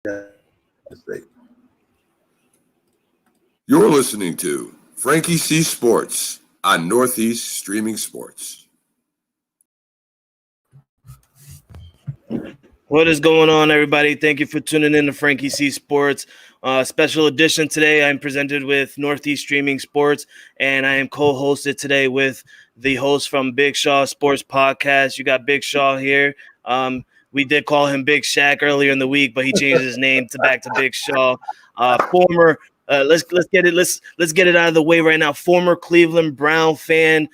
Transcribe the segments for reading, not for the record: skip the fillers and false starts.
You're listening to Frankie C Sports on Northeast Streaming Sports. What is going on, everybody? Thank you for tuning in to Frankie C Sports. Special edition today. I'm presented with Northeast Streaming Sports, and I am co-hosted today with the host from Big Shaw Sports Podcast. You got Big Shaw here. We did call him Big Shaq earlier in the week, but he changed his name back to Big Shaw. Former, let's get it out of the way right now. Former Cleveland Brown fan.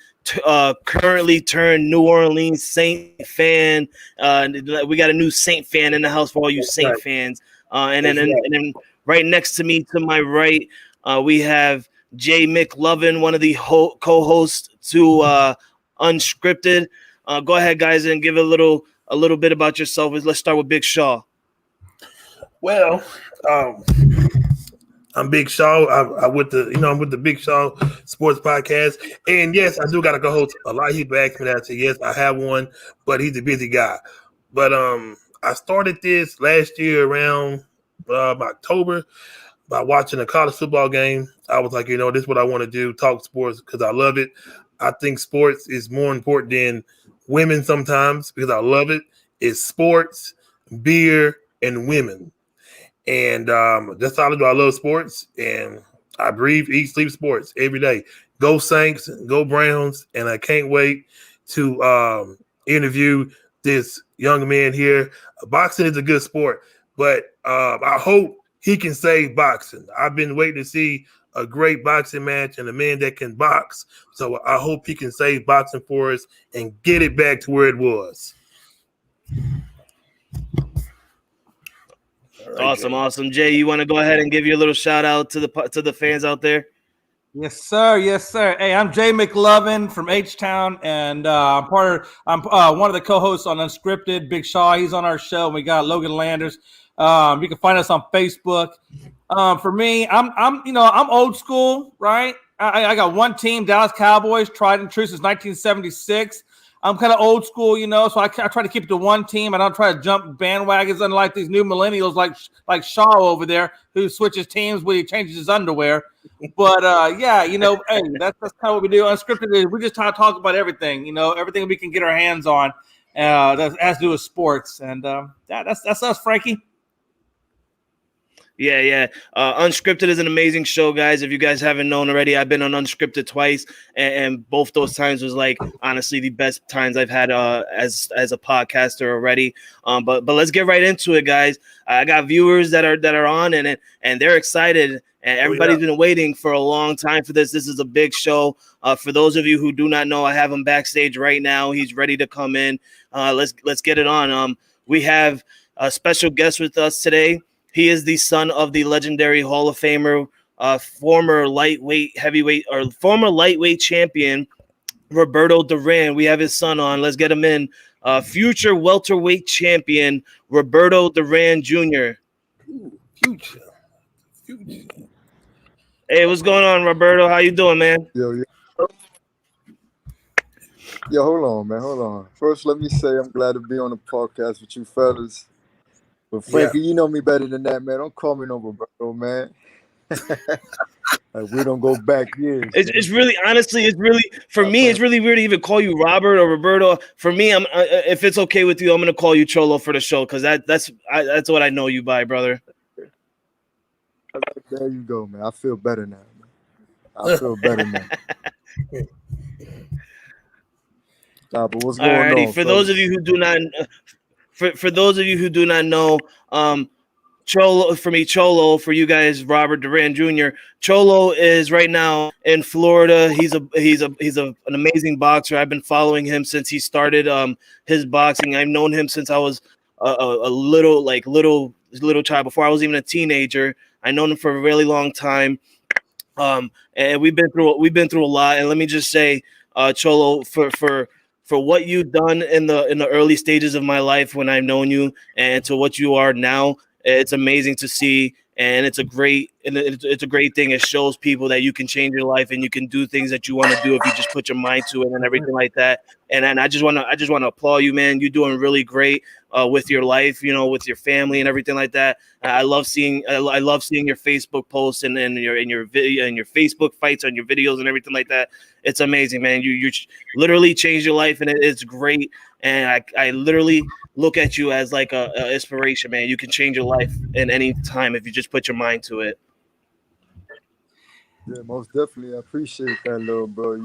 Currently turned New Orleans Saint fan. We got a new Saint fan in the house for all you Saint fans. And then right next to me, to my right, we have Jay McLovin, one of the co-hosts to Unscripted. Go ahead, guys, and give a little bit about yourself. Let's start with Big Shaw. Well, I'm Big Shaw. I'm with the Big Shaw Sports Podcast, and yes, I do got a co-host. A lot of people ask me that. I say yes, I have one, but he's a busy guy. But I started this last year around October by watching a college football game. I was like, this is what I want to do: talk sports because I love it. I think sports is more important than women sometimes because I love it. It's sports, beer, and women. And that's all I do. I love sports, and I breathe, eat, sleep sports every day. Go Saints, go Browns, and I can't wait to interview this young man here. Boxing is a good sport, but I hope he can save boxing. I've been waiting to see a great boxing match and a man that can box. So I hope he can save boxing for us and get it back to where it was. Awesome. Jay, you want to go ahead and give your little shout out to the fans out there? Yes, sir. Hey, I'm Jay McLovin from H-Town, and I'm one of the co-hosts on Unscripted. Big Shaw, he's on our show. We got Logan Landers. You can find us on Facebook. For me, I'm old school, right? I got one team, Dallas Cowboys, tried and true since 1976. I'm kind of old school, so I try to keep it to one team. I don't try to jump bandwagons unlike these new millennials like Shaw over there who switches teams when he changes his underwear. But, hey, that's kind of what we do. Unscripted, we just talk about everything, everything we can get our hands on that has to do with sports. And that's us, Frankie. Yeah. Unscripted is an amazing show, guys. If you guys haven't known already, I've been on Unscripted twice, and both those times was honestly the best times I've had as a podcaster already. But let's get right into it, guys. I got viewers that are on and they're excited, and everybody's been waiting for a long time for this. This is a big show. For those of you who do not know, I have him backstage right now. He's ready to come in. Let's get it on. We have a special guest with us today. He is the son of the legendary Hall of Famer, former lightweight champion, Roberto Duran. We have his son on. Let's get him in. Future welterweight champion, Roberto Duran Jr. Future. Hey, what's going on, Roberto? How you doing, man? Yo, hold on, man. Hold on. First, let me say I'm glad to be on the podcast with you fellas. But Frankie, you know me better than that, man. Don't call me no Roberto, man. We don't go back years. It's really, honestly, it's really weird to even call you Robert or Roberto. For me, if it's okay with you, I'm gonna call you Cholo for the show because that's what I know you by, brother. There you go, man. I feel better now. I feel better now. But what's going on? For those of you who do not. For those of you who do not know, Cholo, for me, Cholo, for you guys, Robert Duran Jr. Cholo is right now in Florida. He's an amazing boxer. I've been following him since he started his boxing. I've known him since I was a little child, before I was even a teenager. I known him for a really long time, and we've been through a lot. And let me just say, Cholo, for what you've done in the early stages of my life when I've known you, and to what you are now, It's amazing to see, and it's a great thing. It shows people that you can change your life and you can do things that you want to do if you just put your mind to it and everything like that. And I just want to applaud you, man. You're doing really great with your life, with your family and everything like that. I love seeing your Facebook posts and your video and your Facebook fights on your videos and everything like that. It's amazing, man. You literally changed your life, and it's great. And I literally look at you as like a inspiration, man. You can change your life in any time if you just put your mind to it. Yeah, most definitely. I appreciate that, little bro.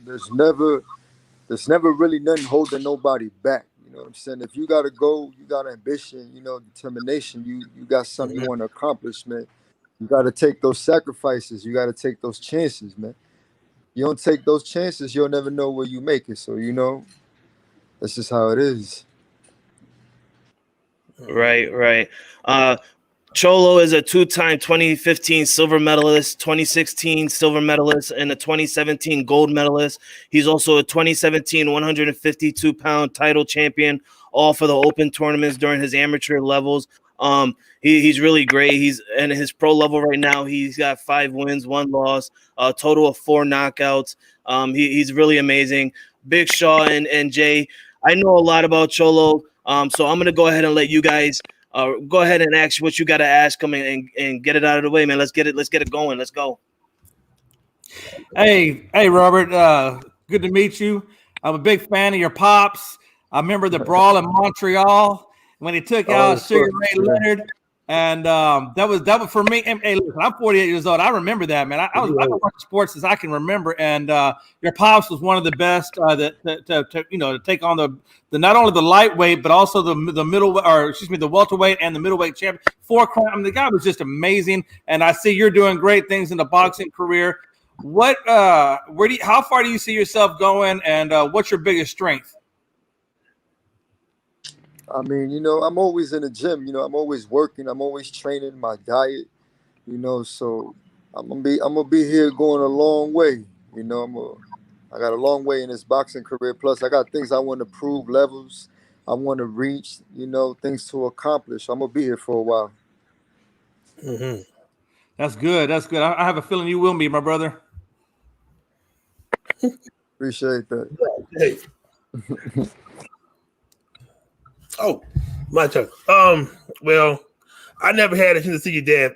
There's never really nothing holding nobody back. You know what I'm saying? If you got a goal, you got ambition, determination, you got something you want to accomplish, man. You got to take those sacrifices. You got to take those chances, man. You don't take those chances, you'll never know where you make it. So, that's just how it is. Right. Cholo is a two-time 2015 silver medalist, 2016 silver medalist, and a 2017 gold medalist. He's also a 2017 152-pound title champion, all for the open tournaments during his amateur levels. He's really great. He's in his pro level right now. He's got 5 wins, 1 loss, a total of 4 knockouts. He's really amazing. Big Shaw and Jay, I know a lot about Cholo, so I'm going to go ahead and let you guys go ahead and ask what you got to ask him and get it out of the way, man. Let's get it going. Let's go. Hey, Robert. Good to meet you. I'm a big fan of your pops. I remember the brawl in Montreal when he took out Sugar Ray Leonard, and that was for me. And, hey, listen, I'm 48 years old. I remember that, man. I've been watching sports since I can remember, and your pops was one of the best to take on the not only the lightweight but also the the welterweight and the middleweight champion. 4 crowns. I mean, the guy was just amazing, and I see you're doing great things in the boxing career. How far do you see yourself going, and what's your biggest strength? I mean, I'm always in the gym. I'm always working. I'm always training my diet. So I'm gonna be here going a long way. I got a long way in this boxing career. Plus, I got things I want to prove, levels I want to reach. Things to accomplish. I'm gonna be here for a while. Mm-hmm. That's good. I have a feeling you will be, my brother. Appreciate that. Hey. Oh, my turn. Well, I never had a chance to see your dad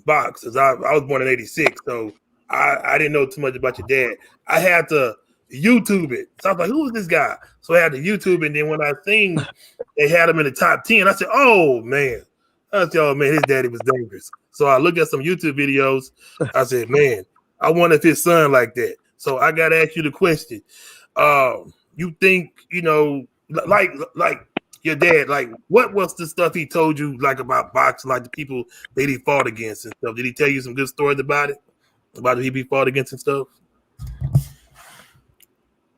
box because I was born in '86, so I didn't know too much about your dad. I had to YouTube it. So I was like, who is this guy? So I had to YouTube it, and then when I seen they had him in the top 10, I said, oh, man. I said, oh, man, his daddy was dangerous. So I looked at some YouTube videos. I said, man, I wonder if his son like that. So I got to ask you the question. You think, like your dad, like what was the stuff he told you like about boxing, like the people that he fought against and stuff? Did he tell you some good stories about it? About the people he fought against and stuff?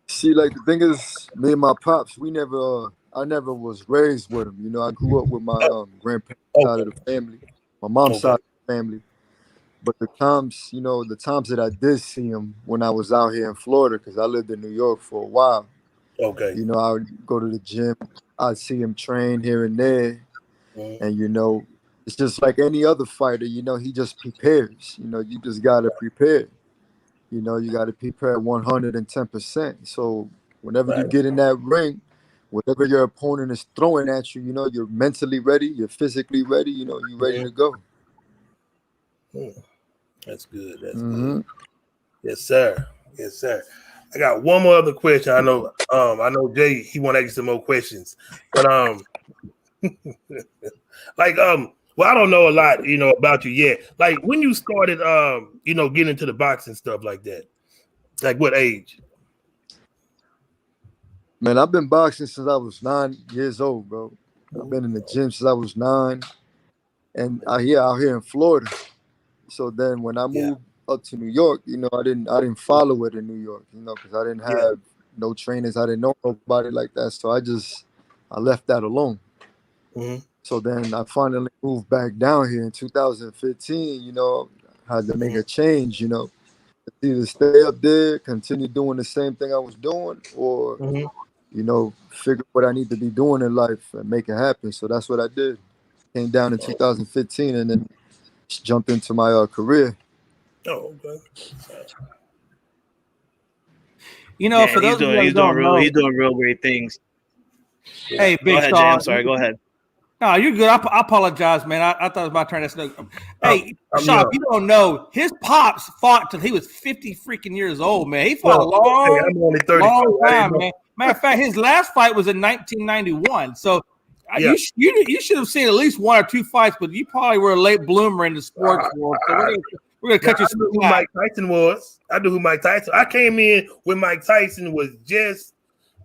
See, like the thing is, me and my pops, I never was raised with him. I grew up with my grandparents side of the family, my mom's side of the family. But the times that I did see him when I was out here in Florida, because I lived in New York for a while. Okay. I would go to the gym. I'd see him train here and there. And, it's just like any other fighter, he just prepares. You just got to prepare. You got to prepare 110%. So whenever you get in that ring, whatever your opponent is throwing at you, you're mentally ready, you're physically ready, you're ready to go. That's good. That's good. Yes, sir. Yes, sir. I got one more other question. I know Jay, he want to ask you some more questions. But well, I don't know a lot, about you yet. Like when you started getting into the boxing stuff like that. Like what age? Man, I've been boxing since I was 9 years old, bro. I've been in the gym since I was 9. And out here in Florida. So then when I moved up to New York, I didn't follow it in New York, because I didn't have no trainers. I didn't know nobody like that. So I left that alone. Mm-hmm. So then I finally moved back down here in 2015, had to make a change, either stay up there, continue doing the same thing I was doing, or, figure what I need to be doing in life and make it happen. So that's what I did. Came down in 2015 and then jumped into my career. Oh, okay. You know, for those of you who don't know, he's doing real great things. Hey, Go Big ahead, Jay. Shaw. I'm sorry. Go ahead. No, you're good. I apologize, man. I thought it was my turn. Hey, Shaw, if you don't know, his pops fought till he was 50 freaking years old, man. He fought a I'm only 35. long time, man. Matter of fact, his last fight was in 1991. So you should have seen at least one or two fights, but you probably were a late bloomer in the sports world. So we're gonna cut you some slack. Who Mike Tyson was? I knew who Mike Tyson. I came in when Mike Tyson was just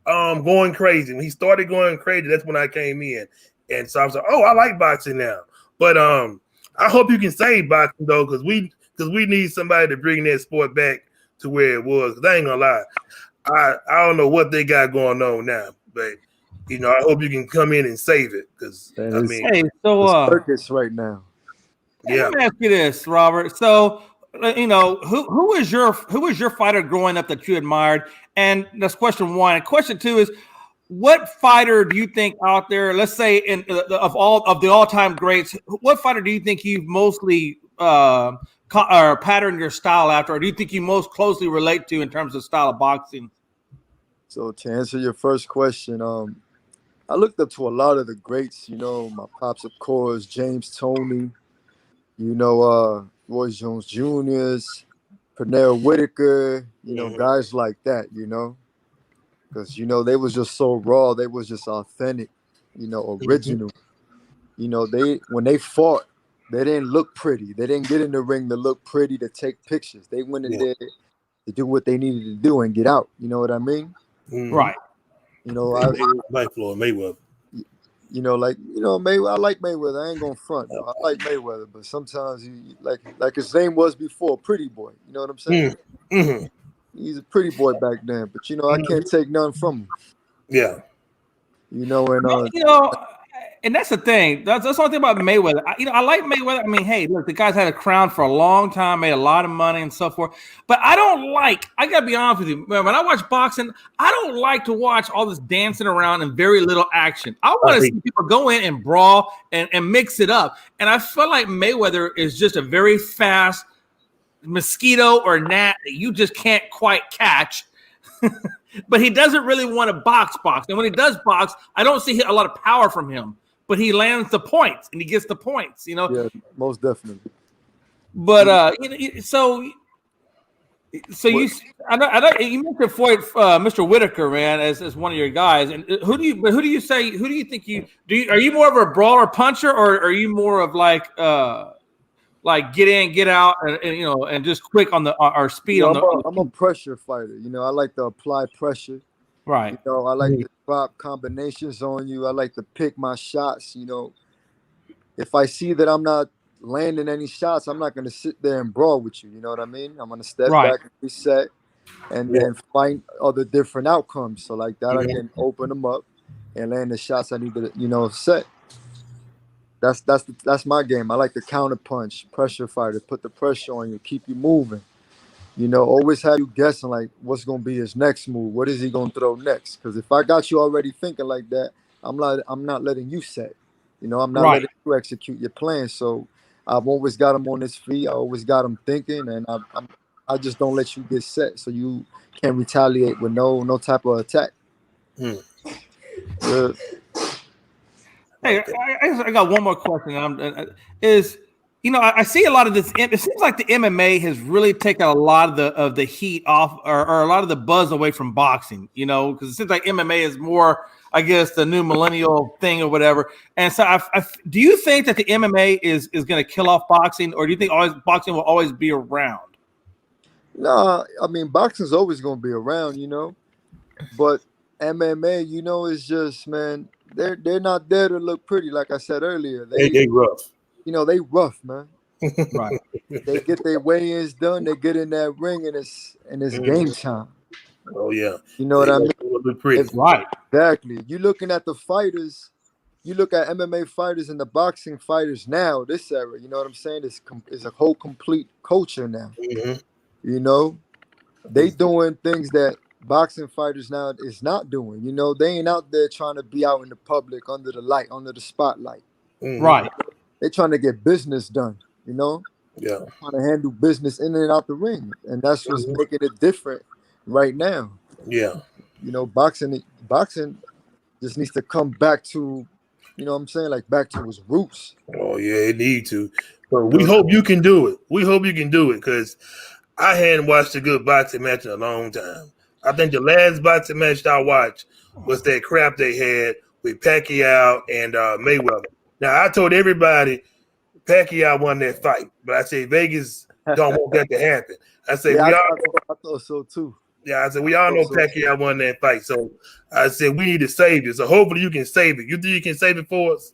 going crazy. When he started going crazy, that's when I came in. And so I was like, oh, I like boxing now. But I hope you can save boxing though, because we need somebody to bring that sport back to where it was. Cause I ain't gonna lie, I don't know what they got going on now, but I hope you can come in and save it. Because hey, so circus right now. Yeah. Let me ask you this, Robert. So who was your fighter growing up that you admired? And that's question one. And question two is, what fighter do you think out there, let's say of the all-time greats, what fighter do you think you've mostly or patterned your style after, or do you think you most closely relate to in terms of style of boxing? So to answer your first question, I looked up to a lot of the greats. My pops, of course, James Toney. Roy Jones Jr.'s, Pernell Whitaker. Guys like that. Because they was just so raw, they was just authentic, original. When they fought, they didn't look pretty. They didn't get in the ring to look pretty, to take pictures. They went in there to do what they needed to do and get out. You know what I mean? Mm-hmm. Right. Like Floyd Mayweather. Mayweather. I like Mayweather. I ain't gonna front though. I like Mayweather, but sometimes he like his name was before, Pretty Boy. You know what I'm saying? Mm-hmm. He's a pretty boy back then, but I can't take none from him. Yeah. And that's the thing. That's the only thing about Mayweather. I like Mayweather. I mean, hey, look, the guy's had a crown for a long time, made a lot of money and so forth. But I gotta be honest with you, man, when I watch boxing, I don't like to watch all this dancing around and very little action. I want to see people go in and brawl and mix it up. And I feel like Mayweather is just a very fast mosquito or gnat that you just can't quite catch. But he doesn't really want to box. And when he does box, I don't see a lot of power from him. But he lands the points and he gets the points, Yeah, most definitely. But I know you mentioned Floyd, Mr. Whitaker, man, as one of your guys. And who do you think are you more of a brawler puncher, or are you more of like get in, get out, and just quick on our speed on the? I'm a pressure fighter. I like to apply pressure. Right. I like to drop combinations on you. I like to pick my shots. If I see that I'm not landing any shots, I'm not going to sit there and brawl with you. You know what I mean? I'm going to step back and reset, and then find other different outcomes. So like that, I can open them up and land the shots I need to, set. That's my game. I like the counter punch, pressure fighter, put the pressure on you, keep you moving. Always have you guessing like what's gonna be his next move. What is he gonna throw next? Because if I got you already thinking like that, I'm not letting you set. I'm not letting you execute your plan. So I've always got him on his feet. I always got him thinking, and I just don't let you get set, so you can't retaliate with no type of attack. Hey, I got one more question. I see a lot of this. It seems like the MMA has really taken a lot of the heat off, or a lot of the buzz away from boxing. Because it seems like MMA is more, I guess, the new millennial thing or whatever. And so, do you think that the MMA is going to kill off boxing, or do you think boxing will always be around? No, I mean boxing's always going to be around, but MMA, is just, man. They're not there to look pretty, like I said earlier. They rough. They rough, man. Right. They get their weigh-ins done. They get in that ring, and it's game time. Oh yeah. You know what I mean? Look pretty. Right. Exactly. You looking at the fighters. You look at MMA fighters and the boxing fighters now. This era, you know what I'm saying? It's a whole complete culture now. Mm-hmm. They doing things that boxing fighters now is not doing. They ain't out there trying to be out in the public under the light, under the spotlight. Right. They're trying to get business done, you know? Yeah. Trying to handle business in and out the ring. And that's what's making it different right now. Yeah. You know, boxing just needs to come back to, you know what I'm saying, like back to its roots. Oh yeah, it need to. But we hope you can do it. We hope you can do it because I hadn't watched a good boxing match in a long time. I think the last boxing match I watched was that crap they had with Pacquiao and Mayweather. Now I told everybody Pacquiao won that fight, but I said Vegas don't want that to happen. I said Yeah, we I all thought so too. I said we all know Pacquiao won that fight. So I said we need to save it. So hopefully you can save it. You think you can save it for us?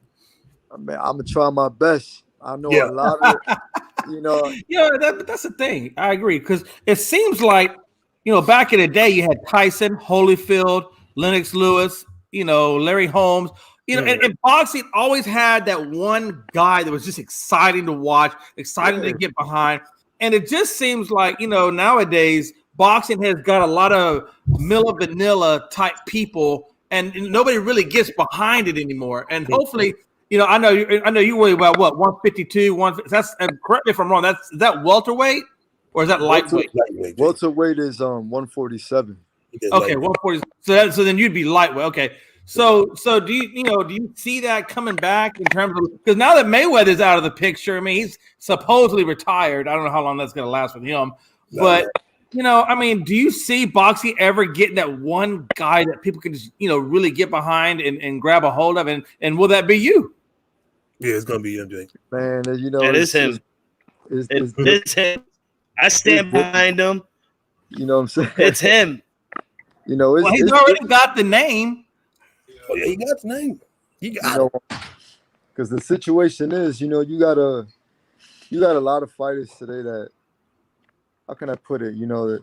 I mean, I'm gonna try my best. I know Yeah. a lot of, you know. Yeah, that's the thing. I agree because it seems like back in the day you had Tyson, Holyfield, Lennox Lewis, Larry Holmes. And boxing always had that one guy that was just exciting to watch, exciting to get behind. And it just seems like nowadays boxing has got a lot of vanilla type people, and nobody really gets behind it anymore. And hopefully. I know you weigh about what 152, that's correct me if I'm wrong. Is that welterweight or is that lightweight? Welterweight is 147. Okay, 140. So then you'd be lightweight. Okay. So do you see that coming back in terms of, because now that Mayweather's out of the picture, I mean he's supposedly retired. I don't know how long that's gonna last with him. But do you see boxing ever getting that one guy that people can just, really get behind and grab a hold of, and will that be you? Yeah, it's gonna be MJ. Man, It is him. It's him. I stand behind him. You know what I'm saying? It's him. He's already got the name. Oh yeah, he got the name. He got it. Because the situation is, you got a lot of fighters today that, how can I put it? That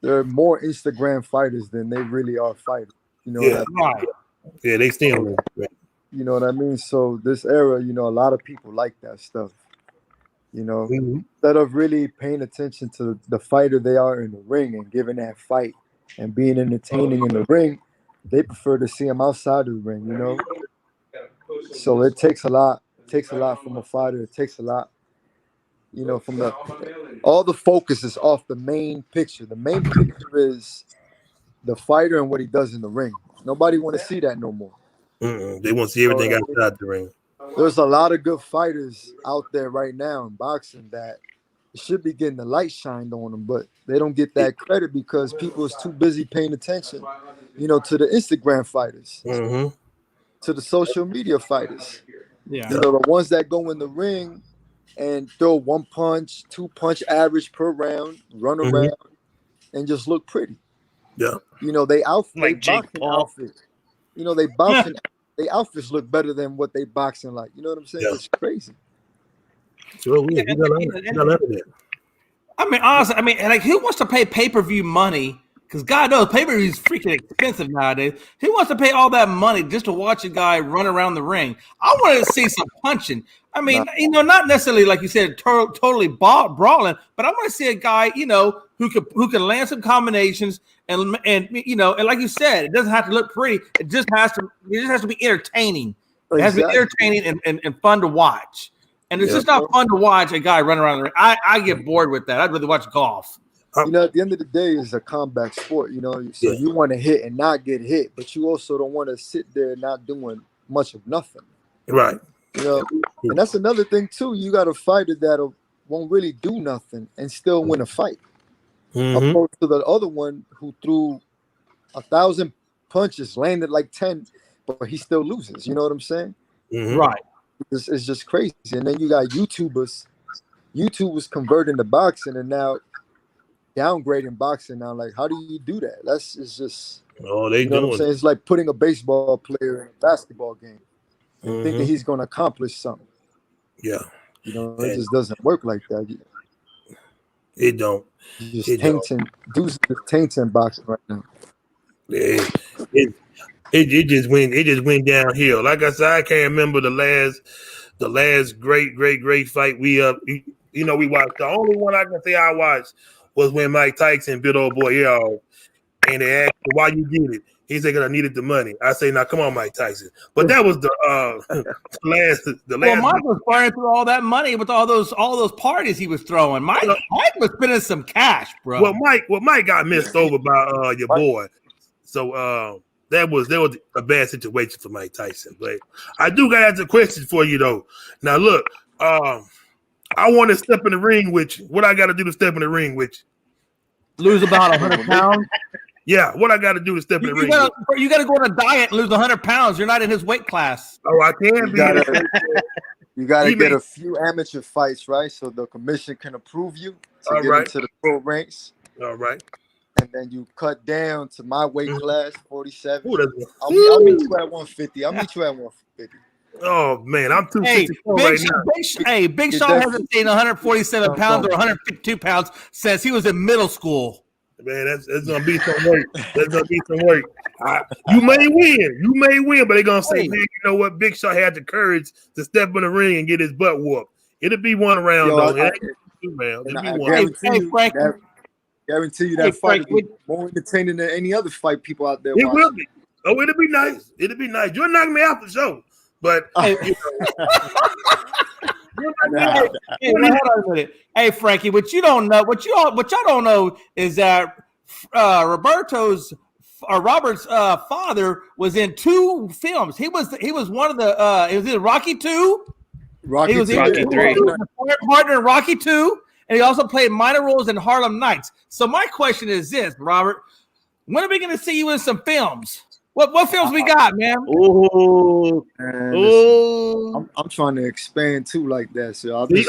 there are more Instagram fighters than they really are fighters. Right. Yeah, they still. You know what I mean? So this era, a lot of people like that stuff. Instead of really paying attention to the fighter they are in the ring and giving that fight and being entertaining in the ring, they prefer to see them outside of the ring, So it takes a lot. It takes a lot from a fighter. It takes a lot, from all the focus is off the main picture. The main picture is the fighter and what he does in the ring. Nobody want to see that no more. They want to see everything outside the ring. There's a lot of good fighters out there right now in boxing that should be getting the light shined on them, but they don't get that credit because people is too busy paying attention, to the Instagram fighters, to the social media fighters. Yeah. The ones that go in the ring and throw 1 punch, 2 punch average per round, run around and just look pretty. Yeah. They outfit like Jake boxing Paul. outfit. They boxing they outfits look better than what they boxing like. You know what I'm saying? Yeah. It's crazy. So we got that. I mean, honestly, like who wants to pay pay-per-view money? Because God knows pay-per-view is freaking expensive nowadays. Who wants to pay all that money just to watch a guy run around the ring? I wanted to see some punching. I mean, not necessarily like you said, totally brawling, but I want to see a guy, who can land some combinations and like you said, it doesn't have to look pretty. It just has to be entertaining. It has to be entertaining and fun to watch. And it's just not fun to watch a guy run around the ring. I get bored with that. I'd rather watch golf. At the end of the day, it's a combat sport, so you want to hit and not get hit, but you also don't want to sit there not doing much of nothing. Right. And that's another thing too. You got a fighter that won't really do nothing and still win a fight. Opposed to the other one who threw 1,000 punches, landed like 10, but he still loses. You know what I'm saying? Right. It's just crazy. And then you got YouTubers converting to boxing and now downgrading boxing now. Like, how do you do that? It's just they you know what I'm saying? It's like putting a baseball player in a basketball game and thinking he's gonna accomplish something. Yeah. It just doesn't work like that. It don't. Dudes tainting boxing right now. It just went downhill. Like I said, I can't remember the last great fight we watched. The only one I can say I watched was when Mike Tyson bit old boy ear off, and they asked him, why you did it. He said, "Because I needed the money." I say, "Now, come on, Mike Tyson." But that was the last. Well, Mike was burning through all that money with all those parties he was throwing. Mike was spending some cash, bro. Well, Mike got messed over by your boy. So that was a bad situation for Mike Tyson. But I do got to ask a question for you though. Now look, I want to step in the ring with you. What I got to do to step in the ring with you? Lose about 100 pounds. Yeah, what I got to do to step in the ring? You got to go on a diet and lose 100 pounds. You're not in his weight class. Oh, I can be. You got to get a few amateur fights, right? So the commission can approve you to get into the pro ranks. All right. And then you cut down to my weight class, 47. Ooh, I'll meet you at 150. I'll meet you at 150. Oh man, I'm 264 right now. Big Sean hasn't seen 147 pounds or 152 pounds since he was in middle school. Man, that's gonna be some work. That's gonna be some work. You may win, but they're gonna say, man, you know what? Big Sean had the courage to step in the ring and get his butt whooped. It'll be one round though. It ain't 2 rounds. It'll be one. Guarantee you that fight will be more entertaining than any other fight people out there. It will be. Oh, it'll be nice. It'll be nice. You'll knock me out for sure. But you know. Hold on a minute. Hey, Frankie, what y'all don't know is that Robert's father was in 2 films. He was one of the. It was in Rocky 2. Rocky 3. Partner in Rocky 2, and he also played minor roles in Harlem Nights. So my question is this, Robert: when are we going to see you in some films? What films we got, man? Ooh. I'm trying to expand too like that. So I'll be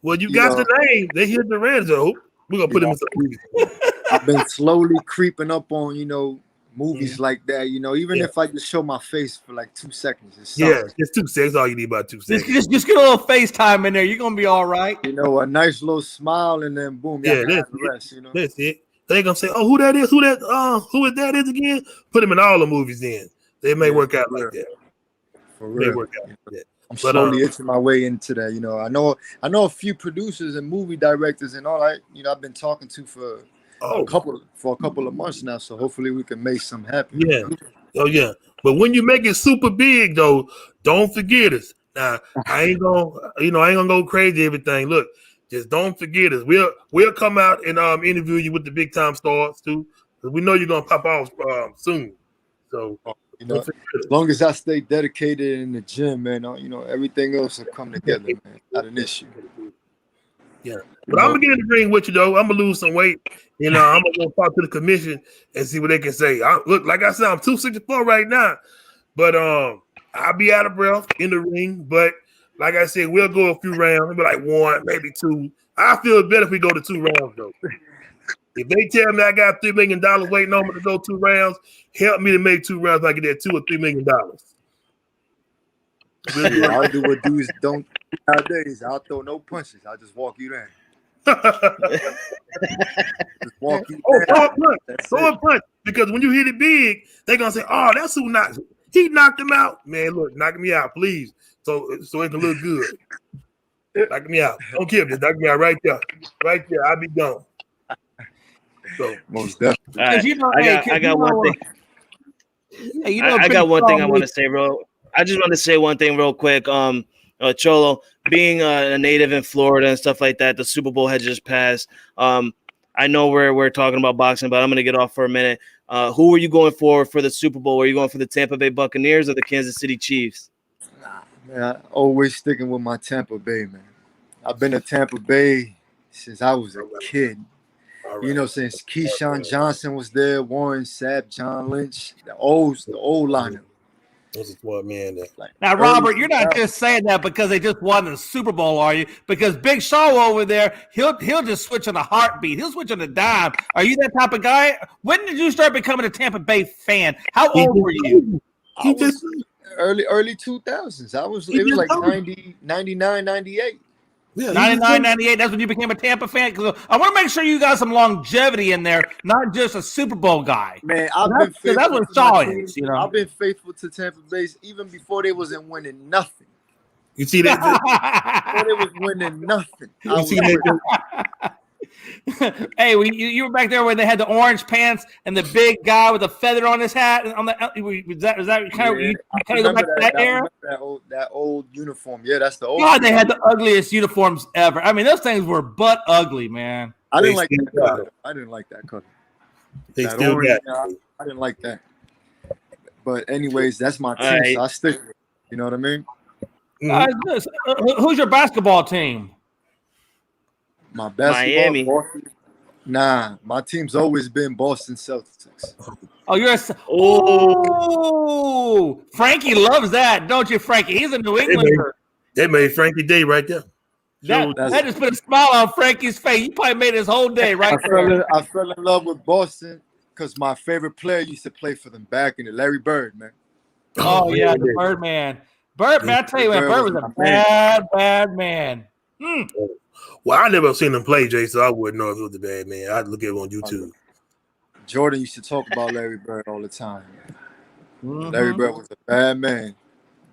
well, you got the name. They hear Duran, so we're gonna put him in some movies. I've been slowly creeping up on, movies like that. Even if I just show my face for like 2 seconds. It's 2 seconds. All you need about 2 seconds. Just get a little FaceTime in there. You're gonna be all right. A nice little smile, and then boom, that's the rest. That's it. They're gonna say, "Oh, who that is? Who that is again?" Put him in all the movies. Then they may work out like that. For real. May work out like that. I'm slowly itching my way into that. I know a few producers and movie directors and all that. I've been talking to for a couple of months now. So hopefully we can make something happen. Yeah. Oh yeah. But when you make it super big though, don't forget us. Now I ain't gonna go crazy everything. Look. Just don't forget us. We'll come out and interview you with the big time stars too, because we know you're gonna pop off soon. So as long as I stay dedicated in the gym, man, everything else will come together, man. Not an issue. Yeah, but I'm gonna get in the ring with you though. I'm gonna lose some weight. I'm gonna go talk to the commission and see what they can say. Look, like I said, I'm 264 right now, but I'll be out of breath in the ring, but. Like I said, we'll go a few rounds, maybe like 1, maybe 2. I feel better if we go to 2 rounds, though. If they tell me I got $3 million waiting on me to go 2 rounds, help me to make 2 rounds so I get that $2 or $3 million. I'll do what dudes don't do nowadays. I'll throw no punches. I'll just walk you down. Just walk you down. Throw a punch. Because when you hit it big, they're going to say, oh, that's who knocked him. He knocked him out. Man, look, knock me out, please. So it can look good. Knock me out. Don't kill me. Just knock me out right there. Right there. I'll be gone. So most definitely. Right. I got one thing. I got one thing I want to say, bro. I just want to say one thing real quick. Cholo, being a native in Florida and stuff like that, the Super Bowl had just passed. I know we're talking about boxing, but I'm going to get off for a minute. Who were you going for the Super Bowl? Were you going for the Tampa Bay Buccaneers or the Kansas City Chiefs? Man, I always sticking with my Tampa Bay, man. I've been to Tampa Bay since I was a kid. Right. Since Keyshawn Johnson was there, Warren Sapp, John Lynch, the old lineup. This is what, man. Now, Robert, you're not just saying that because they just won the Super Bowl, are you? Because Big Shaw over there, he'll just switch on a heartbeat. He'll switch on a dime. Are you that type of guy? When did you start becoming a Tampa Bay fan? How old were you? Early 2000s. It was like 90, 99, 98. Yeah, 99, 98. That's when you became a Tampa fan. Because I want to make sure you got some longevity in there, not just a Super Bowl guy. Man, that's what Shaw is. I've been faithful to Tampa Bay even before they wasn't winning nothing. You see that? Before they was winning nothing. Hey, you were back there when they had the orange pants and the big guy with the feather on his hat. On the was that kind of Yeah, you I kind of go back remember to that I era? remember that old uniform. Yeah, that's the old. God, they had the ugliest uniforms ever. I mean, those things were butt ugly, man. I They didn't like still that got color. it. I didn't like that color. They That still orange. got it. I didn't like that. But anyways, that's my All team, right. so I stick with it. You know what I mean? Who's your basketball team? My basketball, Miami. Boston. Nah, my team's always been Boston Celtics. Oh, you're a Frankie loves that, don't you, Frankie? He's a New Englander. They made Frankie Day right there. That just put a smile on Frankie's face. You probably made his whole day right there. I fell in love with Boston because my favorite player used to play for them back in the Larry Bird, man. Oh, yeah, the Birdman. Birdman, I tell you, man, Bird was a bad man. Well, I never seen him play, Jay, so I wouldn't know if he was a bad man. I'd look at him on YouTube. Jordan used to talk about Larry Bird all the time. Mm-hmm. Larry Bird was a bad man.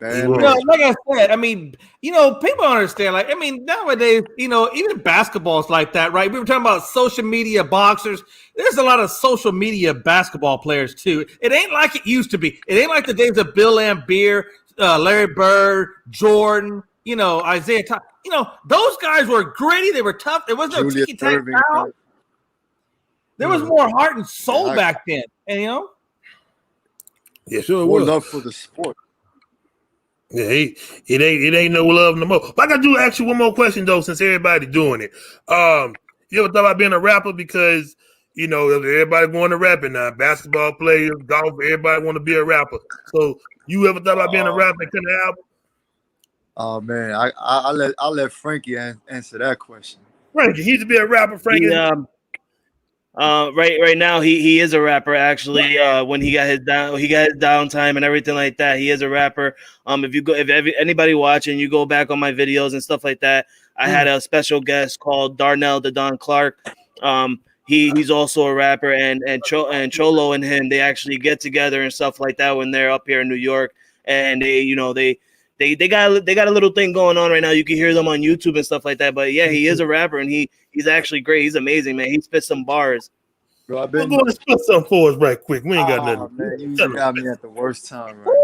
Bad was. man. Like I said, I mean, people understand. Like, I mean, nowadays, even basketball is like that, right? We were talking about social media boxers. There's a lot of social media basketball players too. It ain't like it used to be. It ain't like the days of Bill Laimbeer, Larry Bird, Jordan, Isaiah Thomas. Those guys were gritty. They were tough. There was no tiki-taka style. There was more heart and soul back then, and yeah, sure more was. love for the sport. Yeah, it ain't no love no more. But I gotta ask you one more question though, since everybody's doing it. You ever thought about being a rapper? Because everybody going to rapping now. Basketball players, golf, everybody want to be a rapper. So you ever thought about being a rapper and cutting an album? Oh man, I'll let Frankie answer that question. Frankie, he used to be a rapper. Frankie. Right now he is a rapper actually. When he got his downtime and everything like that, he is a rapper. If anybody watching, you go back on my videos and stuff like that. I had a special guest called Darnell the Don Clark. He's also a rapper, and Cholo and him, they actually get together and stuff like that when they're up here in New York, and they got a little thing going on right now. You can hear them on YouTube and stuff like that. But yeah, he is a rapper, and he's actually great. He's amazing, man. He spits some bars. Bro, We're going to split something for us right quick. We ain't got nothing. Man, you got me at the worst time. Right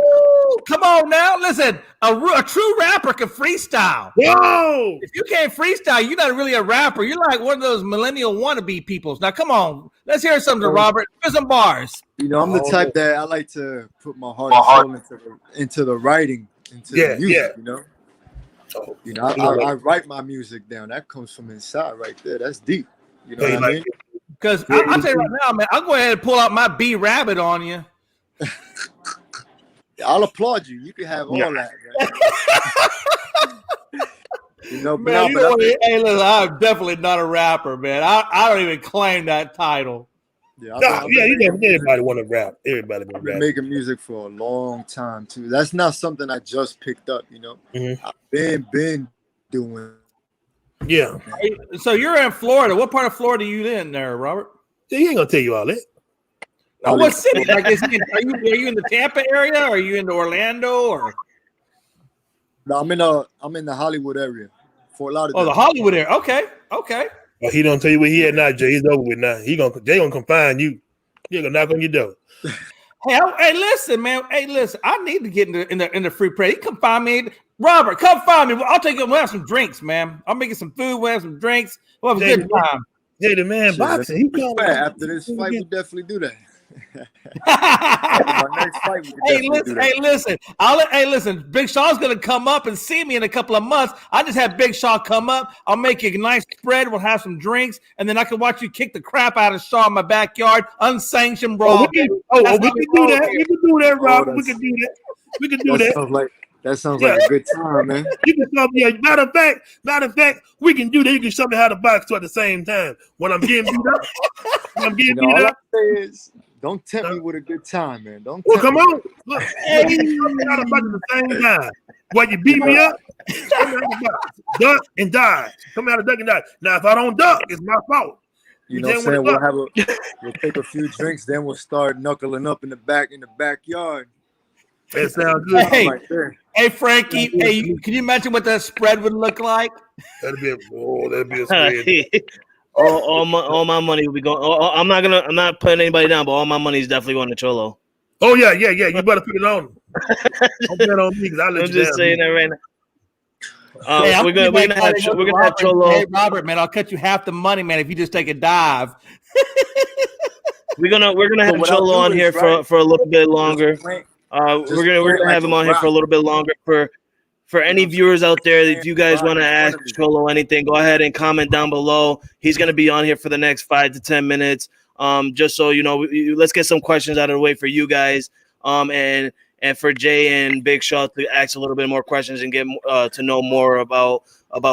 Ooh, come on now. Listen, a true rapper can freestyle. Whoa! If you can't freestyle, you're not really a rapper. You're like one of those millennial wannabe peoples. Now, come on. Let's hear something, Robert. Here's some bars. I'm the type that I like to put my heart and soul into the writing, into the music, I write my music down. That comes from inside right there. That's deep. You know what I mean? Because I'll tell you right now, man, I'll go ahead and pull out my B Rabbit on you. I'll applaud you. You can have all that. Hey, listen, I'm definitely not a rapper, man. I don't even claim that title. Everybody want to rap. Everybody want to rap. I've been making music for a long time too. That's not something I just picked up. Mm-hmm. I've been doing. Yeah. So you're in Florida. What part of Florida are you in there, Robert? He ain't gonna tell you all that. What city? Like, are you in the Tampa area? Or are you in the Orlando? Or no, I'm in the Hollywood area, Fort Lauderdale. Oh, the Hollywood area. Okay. Well, he don't tell you where he at now, Jay. He's over with now. They gonna come find you. He gonna knock on your door. Hey, listen, man. Hey, listen. I need to get in the free press. You come find me, Robert. Come find me. I'll take you. We'll have some drinks, man. I'll make you some food. We'll have some drinks. We'll have a good time. Jay, the man boxing. After this fight, we definitely do that. My next fight, listen. Big Shaw's gonna come up and see me in a couple of months. I just have Big Shaw come up. I'll make you a nice spread. We'll have some drinks, and then I can watch you kick the crap out of Shaw in my backyard, unsanctioned brawl. We can do that. We can do that, Robert. We can do that. We can do that. That sounds like a good time, man. You can show me. Matter of fact, we can do that. You can show me how to box too at the same time. When I'm getting beat up, all I say is, don't tempt me with a good time, man. Come on. Look, you can show me how to box at the same time. While you beat me up, duck and dodge. Come out of duck and dodge. Now, if I don't duck, it's my fault. You know what I'm saying? We'll take a few drinks, then we'll start knuckling up in the backyard. That sounds good. Hey, Frankie. Hey, can you imagine what that spread would look like? That'd be a spread. All my money will be going. I'm not putting anybody down, but all my money is definitely going to Cholo. Oh yeah. You better put it on him. Don't bet on me because I let I'm you just down. saying that right now. Hey, We're gonna have Cholo. Hey, Robert, man, I'll cut you half the money, man, if you just take a dive. We're gonna So have what I'll Cholo do on is, here right, for a little bit longer. just plant, We're gonna like have a him on here for a rock. little bit longer. For You know any what I'm viewers out there, if saying? you guys Rock want to in front ask of me. Cholo anything, go ahead and comment down below. He's gonna be on here for the next 5 to 10 minutes. Just so you know, let's get some questions out of the way for you guys. And for Jay and Big Shaw to ask a little bit more questions and get to know more about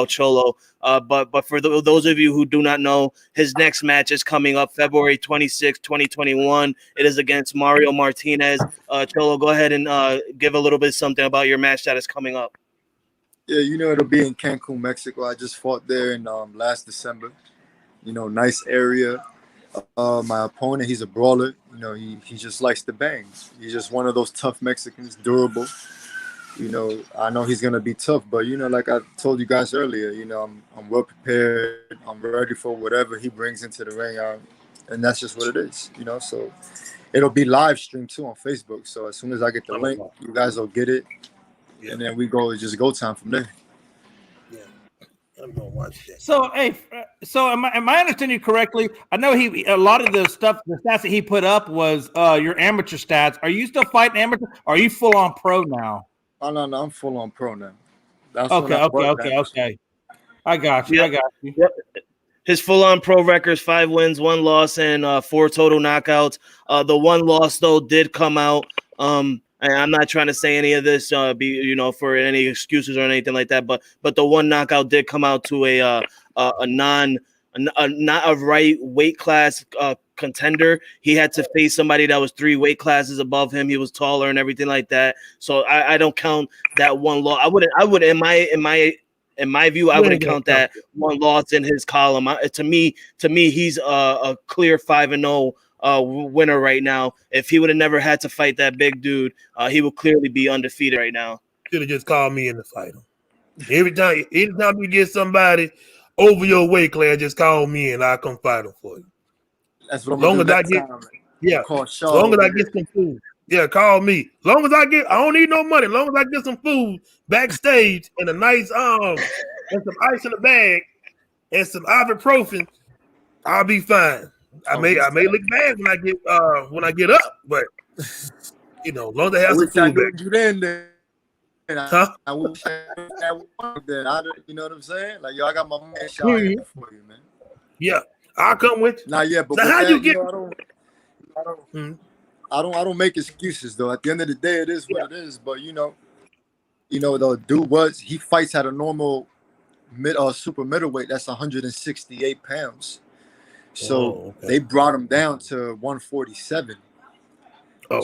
Cholo. But for those of you who do not know, his next match is coming up February 26, 2021. It is against Mario Martinez. Cholo, go ahead and give a little bit something about your match that is coming up. Yeah, it'll be in Cancun, Mexico. I just fought there in last December. Nice area. My opponent, he's a brawler. He just likes to bang. He's just one of those tough Mexicans, durable. I know he's gonna be tough, but like I told you guys earlier, I'm well prepared. I'm ready for whatever he brings into the ring, and that's just what it is. So it'll be live streamed too on Facebook. So as soon as I get the link, you guys will get it, and then we just go time from there. Yeah, I'm gonna watch that. So, hey, am I understanding you correctly? I know a lot of the stats that he put up was your amateur stats. Are you still fighting amateur? Or are you full on pro now? Oh no, I'm full on pro now. That's Okay. I got you. Yep. His full-on pro records: 5 wins, 1 loss, and 4 total knockouts. The 1 loss though did come out. And I'm not trying to say any of this, for any excuses or anything like that. But the 1 knockout did come out to not a right weight class contender. He had to face somebody that was 3 weight classes above him. He was taller and everything like that. So I don't count that 1 loss. I would in my view, I wouldn't count that 1 loss in his column. To me, he's a clear 5-0 winner right now. If he would have never had to fight that big dude, he would clearly be undefeated right now. Should have just called me in the fight. Every time you get somebody over your weight class, just call me and I'll come fight them for you. That's what I'm gonna do next time. Yeah. As long as I get some food. Yeah, call me. As long as I don't need no money. As long as I get some food backstage and a nice and some ice in the bag and some ibuprofen, I'll be fine. I may look bad when I get up, but as long as I have some food back. You then. Huh? I wish I had one then. You know what I'm saying? Like, I got my man shot for you, man. Yeah, I'll come with you. Not yet, but now, how that, you get? I don't make excuses though. At the end of the day, it is what it is. But the dude he fights at a normal super middleweight. That's 168 pounds. So they brought him down to 147.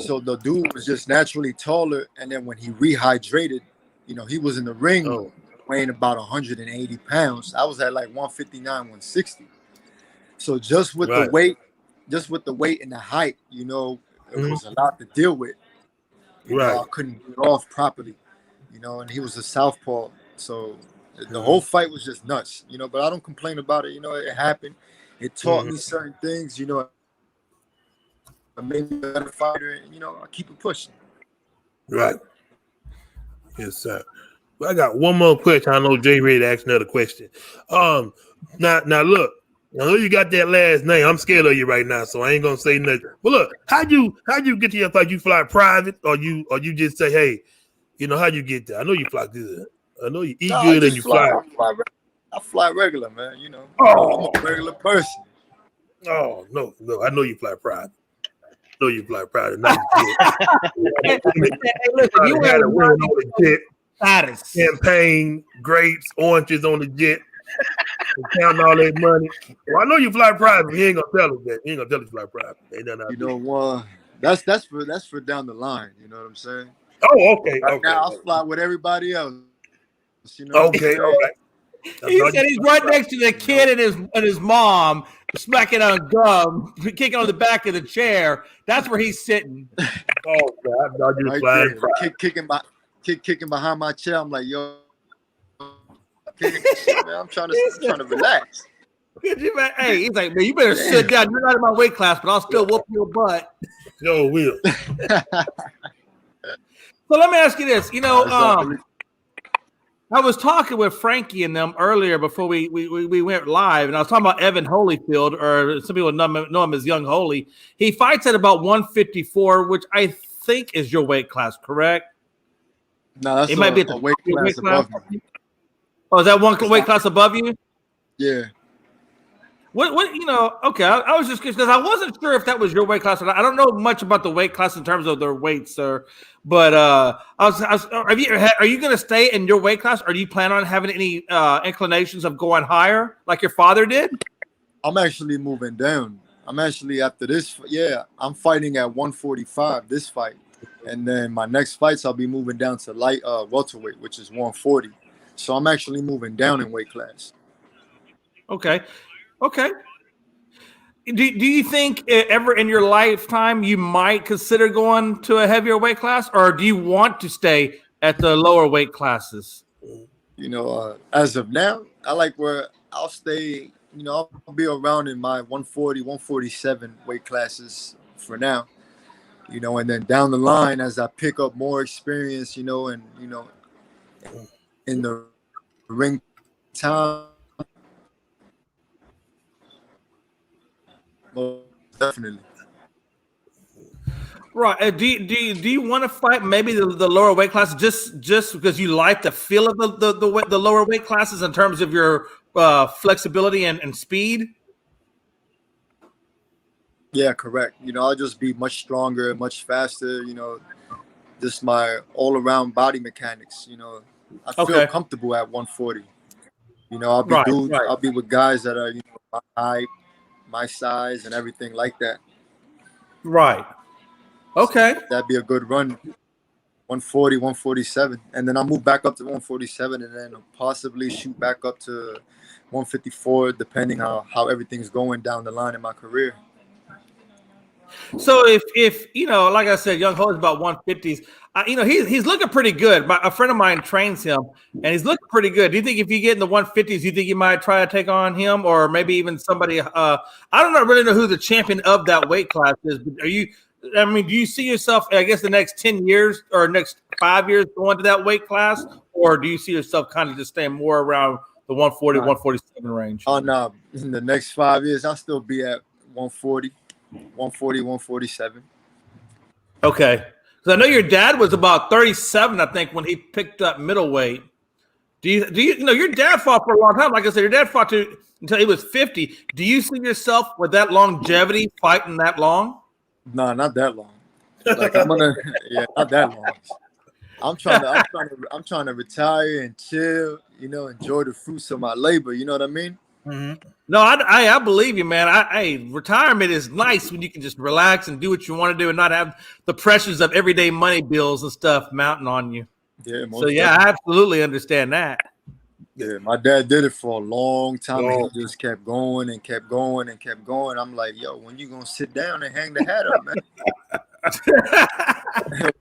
So the dude was just naturally taller, and then when he rehydrated, he was in the ring weighing about 180 pounds. I was at like 159, 160. So just with the weight and the height, it was a lot to deal with. I couldn't get off properly, and he was a southpaw. So the whole fight was just nuts, but I don't complain about it. It happened. It taught me certain things, I made me a better fighter, and I keep it pushing. Right. Yes, sir. Well, I got one more question. I know Jay ready to ask another question. Now look, I know you got that last name. I'm scared of you right now, so I ain't gonna say nothing. But look, how you get to your fight? You fly private, or you just say, hey, how you get there? I know you fly good. I know you eat good and you fly. I fly regular, man. I'm a regular person. Oh no, I know you fly private. I know you fly private. Nice Hey, listen, you had a win on the jet. Status. Champagne, grapes, oranges on the jet. Counting all that money. Well, I know you fly private. He ain't gonna tell us that. He ain't gonna tell us you fly private. Ain't nothing That's for down the line. You know what I'm saying? Oh, okay. Now I fly with everybody else. Okay, all right. He said he's right next to the kid and his mom, smacking on gum, kicking on the back of the chair. That's where he's sitting. Oh God, I thought you were flying private. Kicking behind my chair. I'm like, yo, man, I'm trying to relax. Hey, he's like, man, you better sit down. You're not in my weight class, but I'll still whoop your butt. Yo, Will. So let me ask you this. Exactly. I was talking with Frankie and them earlier before we went live, and I was talking about Evan Holyfield, or some people know him as Young Holy. He fights at about 154, which I think is your weight class, correct? No, that's It might be at the weight class above me. Oh, is that one weight class above you? Yeah. What okay, I was just curious because I wasn't sure if that was your weight class or not. I don't know much about the weight class in terms of their weights, sir. But are you going to stay in your weight class, or do you plan on having any inclinations of going higher like your father did? I'm actually moving down. I'm actually after this. Yeah, I'm fighting at 145 this fight, and then my next fights I'll be moving down to light welterweight, which is 140. So I'm actually moving down in weight class. Okay. Do you think ever in your lifetime you might consider going to a heavier weight class, or do you want to stay at the lower weight classes? As of now, I like where I'll stay. I'll be around in my 140, 147 weight classes for now. And then down the line, as I pick up more experience, in the ring time. Well, definitely. Right. Do you want to fight maybe the lower weight classes just because you like the feel of the lower weight classes in terms of your flexibility and speed? Yeah, correct. I'll just be much stronger, much faster. Just my all around body mechanics. I feel comfortable at 140. I'll be I'll be with guys that are my height, my size, and everything like that. Right. Okay. So that'd be a good run. 140, 147. And then I'll move back up to 147 and then possibly shoot back up to 154, depending on how everything's going down the line in my career. So if like I said, Young Ho is about 150s. He's looking pretty good. A friend of mine trains him, and he's looking pretty good. Do you think if you get in the 150s, you think you might try to take on him, or maybe even somebody? I don't really know who the champion of that weight class is. But do you see yourself, I guess, the next 10 years or next 5 years going to that weight class, or do you see yourself kind of just staying more around the 140, 147 range? Oh no, in the next 5 years, I'll still be at 140. 140, 147. Okay. Because I know your dad was about 37, I think, when he picked up middleweight. Do you your dad fought for a long time? Like I said, your dad fought until he was 50. Do you see yourself with that longevity fighting that long? No, not that long. Like not that long. I'm trying to retire and chill, enjoy the fruits of my labor. You know what I mean? Mm-hmm. No, I believe you, man. Retirement is nice when you can just relax and do what you want to do and not have the pressures of everyday money bills and stuff mounting on you. Yeah. I absolutely understand that. Yeah, my dad did it for a long time. And he just kept going and kept going and kept going. I'm like, yo, when you gonna sit down and hang the hat up, man?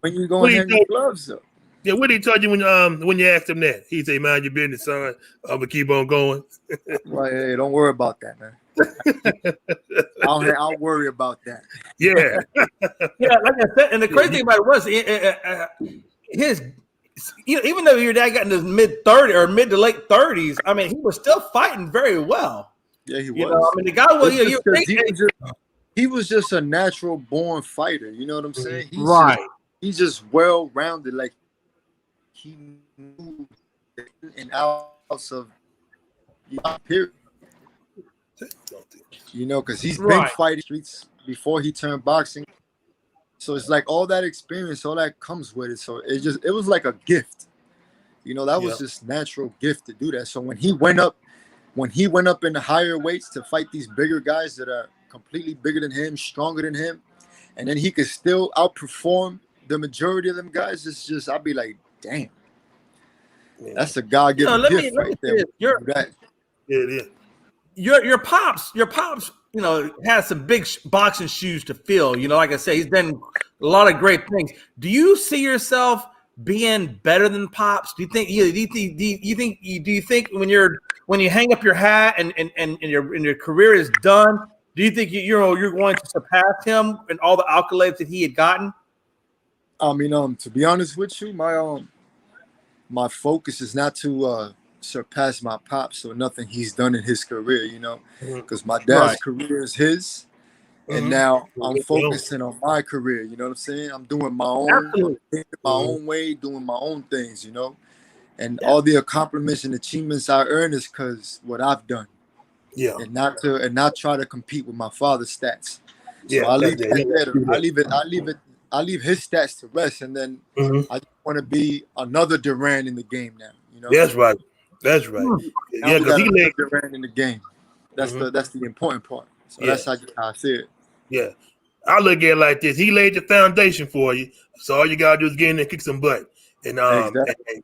When you gonna hang the gloves up? Yeah, what did he tell you when you asked him that? He say, "Mind your business, son. I'm gonna keep on going." Well, hey, don't worry about that, man. I'll worry about that. Yeah, yeah. Like I said, and the crazy thing about it was his. Even though your dad got in his mid 30s or mid to late 30s, I mean, he was still fighting very well. Yeah, he was. The guy was. He was just a natural born fighter. You know what I'm saying? He's just well rounded. Like. He moved in and out of period. Because he's been fighting streets before he turned boxing. So it's like all that experience, all that comes with it. So it was like a gift. That was just natural gift to do that. So when he went up in the higher weights to fight these bigger guys that are completely bigger than him, stronger than him, and then he could still outperform the majority of them guys, it's just I'll be like, damn, that's a God-given gift right there. Your pops, has some big boxing shoes to fill. Like I say, he's done a lot of great things. Do you see yourself being better than Pops? Do you think when you hang up your hat and your career is done, do you think you're going to surpass him and all the accolades that he had gotten? I mean, to be honest with you, my focus is not to surpass my pops or nothing he's done in his career, because my dad's career is his, and now I'm focusing on my career. You know what I'm saying? I'm doing my own way, doing my own things, and all the accomplishments and achievements I earn is because what I've done. Yeah, and not try to compete with my father's stats. So yeah, I leave his stats to rest, and then I just want to be another Duran in the game now. That's right. Now Yeah, we because got he another like Duran in the game. That's the important part. So that's how I see it. yeah. I look at it like this: he laid the foundation for you, so all you gotta do is get in there and kick some butt, and Exactly.